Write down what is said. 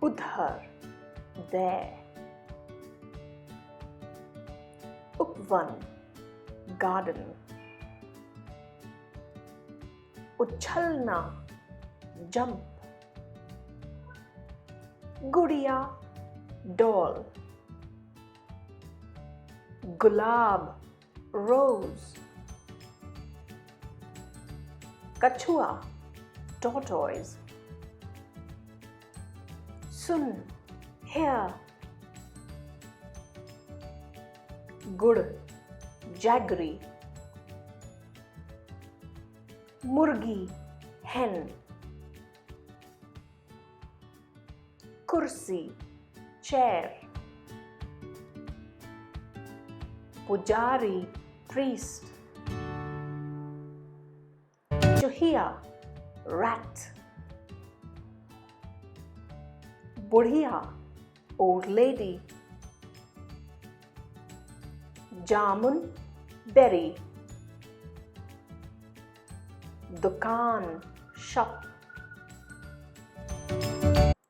उधर, there. उपवन, garden. उछलना, jump. गुड़िया, doll. गुलाब, rose. कछुआ, tortoise. सुन, hear. गुड़, jaggery. मुर्गी, hen. कुर्सी, chair. पुजारी, priest. चूहिया, rat. बुढ़िया, old lady. जामुन, berry. दुकान, shop.